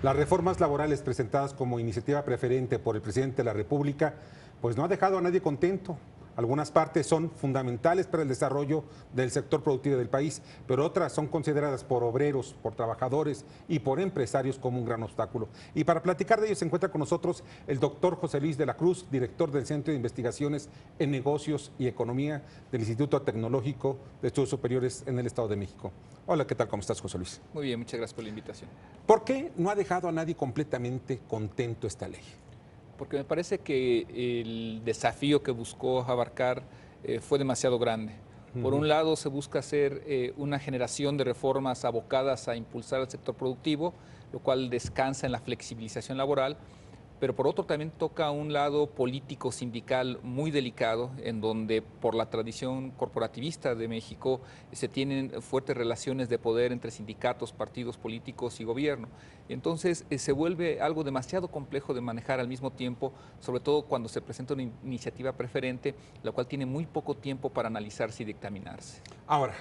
Las reformas laborales presentadas como iniciativa preferente por el presidente de la República, pues no ha dejado a nadie contento. Algunas partes son fundamentales para el desarrollo del sector productivo del país, pero otras son consideradas por obreros, por trabajadores y por empresarios como un gran obstáculo. Y para platicar de ello se encuentra con nosotros el doctor José Luis de la Cruz, director del Centro de Investigaciones en Negocios y Economía del Instituto Tecnológico de Estudios Superiores en el Estado de México. Hola, ¿qué tal? ¿Cómo estás, José Luis? Muy bien, muchas gracias por la invitación. ¿Por qué no ha dejado a nadie completamente contento esta ley? Porque me parece que el desafío que buscó abarcar fue demasiado grande. Por un lado, se busca hacer una generación de reformas abocadas a impulsar el sector productivo, lo cual descansa en la flexibilización laboral, pero por otro también toca un lado político sindical muy delicado, en donde por la tradición corporativista de México se tienen fuertes relaciones de poder entre sindicatos, partidos políticos y gobierno. Entonces se vuelve algo demasiado complejo de manejar al mismo tiempo, sobre todo cuando se presenta una iniciativa preferente, la cual tiene muy poco tiempo para analizarse y dictaminarse. Ahora,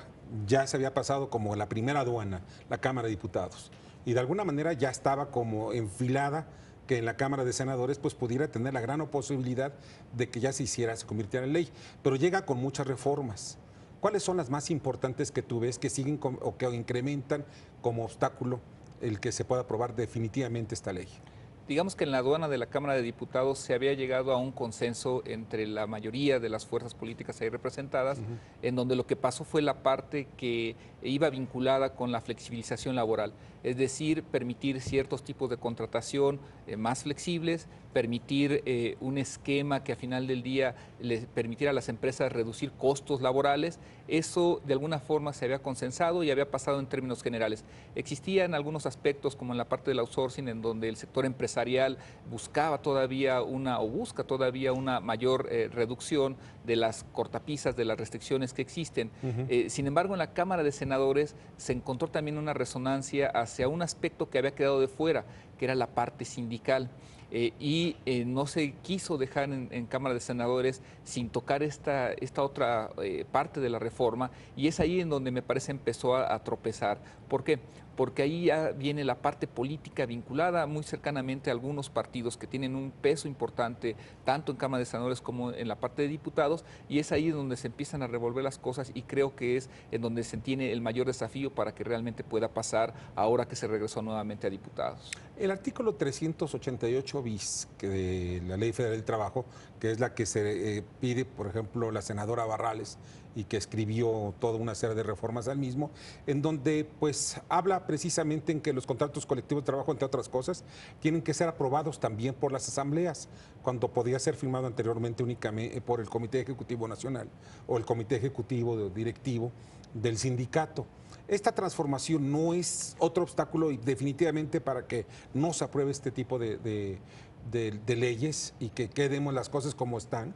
ya se había pasado como la primera aduana, la Cámara de Diputados, y de alguna manera ya estaba como enfilada que en la Cámara de Senadores pues pudiera tener la gran posibilidad de que ya se convirtiera en ley, pero llega con muchas reformas. ¿Cuáles son las más importantes que tú ves que siguen o que incrementan como obstáculo el que se pueda aprobar definitivamente esta ley? Digamos que en la aduana de la Cámara de Diputados se había llegado a un consenso entre la mayoría de las fuerzas políticas ahí representadas, en donde lo que pasó fue la parte que iba vinculada con la flexibilización laboral, es decir, permitir ciertos tipos de contratación más flexibles, permitir un esquema que a final del día les permitiera a las empresas reducir costos laborales. Eso de alguna forma se había consensado y había pasado en términos generales. Existían algunos aspectos como en la parte del outsourcing, en donde el sector empresarial buscaba todavía busca todavía una mayor reducción de las cortapisas, de las restricciones que existen. Sin embargo, en la Cámara de Senadores se encontró también una resonancia hacia un aspecto que había quedado de fuera, que era la parte sindical. No se quiso dejar en Cámara de Senadores sin tocar esta otra parte de la reforma, y es ahí en donde me parece empezó a tropezar. ¿Por qué? Porque ahí ya viene la parte política vinculada muy cercanamente a algunos partidos que tienen un peso importante tanto en Cámara de Senadores como en la parte de diputados, y es ahí donde se empiezan a revolver las cosas, y creo que es en donde se tiene el mayor desafío para que realmente pueda pasar ahora que se regresó nuevamente a diputados. El artículo 388 bis de la Ley Federal del Trabajo, que es la que se pide, por ejemplo, la senadora Barrales, y que escribió toda una serie de reformas al mismo, en donde pues habla precisamente en que los contratos colectivos de trabajo, entre otras cosas, tienen que ser aprobados también por las asambleas, cuando podía ser firmado anteriormente únicamente por el Comité Ejecutivo Nacional o el Comité Ejecutivo Directivo del sindicato. Esta transformación no es otro obstáculo y definitivamente para que no se apruebe este tipo de leyes y que quedemos las cosas como están.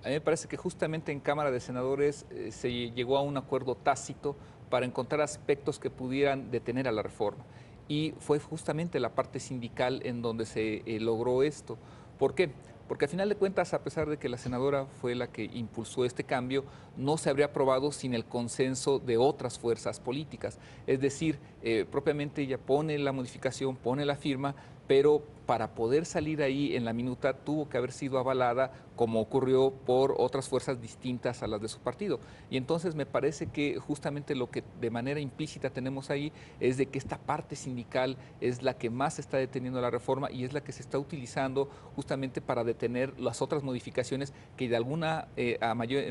A mí me parece que justamente en Cámara de Senadores se llegó a un acuerdo tácito para encontrar aspectos que pudieran detener a la reforma. Y fue justamente la parte sindical en donde se logró esto. ¿Por qué? Porque al final de cuentas, a pesar de que la senadora fue la que impulsó este cambio, no se habría aprobado sin el consenso de otras fuerzas políticas. Es decir, propiamente ella pone la modificación, pone la firma, pero para poder salir ahí en la minuta tuvo que haber sido avalada, como ocurrió, por otras fuerzas distintas a las de su partido. Y entonces me parece que justamente lo que de manera implícita tenemos ahí es de que esta parte sindical es la que más está deteniendo la reforma y es la que se está utilizando justamente para detener las otras modificaciones que de alguna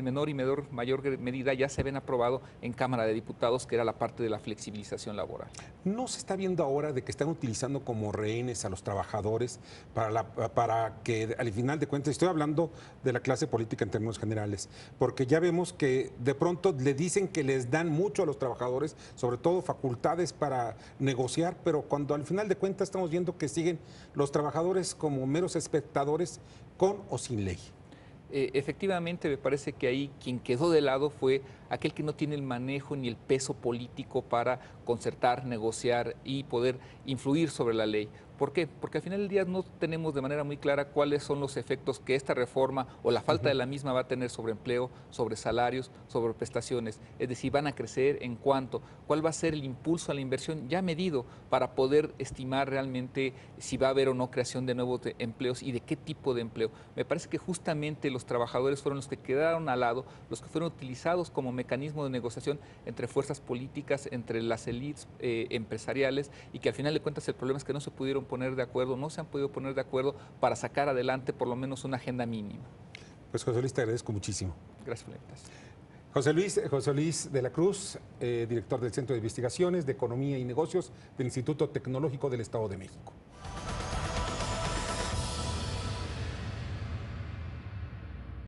menor y mayor medida ya se ven aprobado en Cámara de Diputados, que era la parte de la flexibilización laboral. ¿No se está viendo ahora de que están utilizando como rehenes a los trabajadores para que al final de cuentas, estoy hablando de la clase política en términos generales, porque ya vemos que de pronto le dicen que les dan mucho a los trabajadores, sobre todo facultades para negociar, pero cuando al final de cuentas estamos viendo que siguen los trabajadores como meros espectadores con o sin ley? Efectivamente, me parece que ahí quien quedó de lado fue aquel que no tiene el manejo ni el peso político para concertar, negociar y poder influir sobre la ley. ¿Por qué? Porque al final del día no tenemos de manera muy clara cuáles son los efectos que esta reforma o la falta de la misma va a tener sobre empleo, sobre salarios, sobre prestaciones. Es decir, van a crecer en cuánto, cuál va a ser el impulso a la inversión ya medido para poder estimar realmente si va a haber o no creación de nuevos empleos y de qué tipo de empleo. Me parece que justamente los trabajadores fueron los que quedaron al lado, los que fueron utilizados como mecanismo de negociación entre fuerzas políticas, entre las élites empresariales, y que al final de cuentas el problema es que no se pudieron poner de acuerdo, no se han podido poner de acuerdo para sacar adelante por lo menos una agenda mínima. Pues José Luis, te agradezco muchísimo. Gracias por la invitación. José Luis de la Cruz, director del Centro de Investigaciones de Economía y Negocios del Instituto Tecnológico del Estado de México.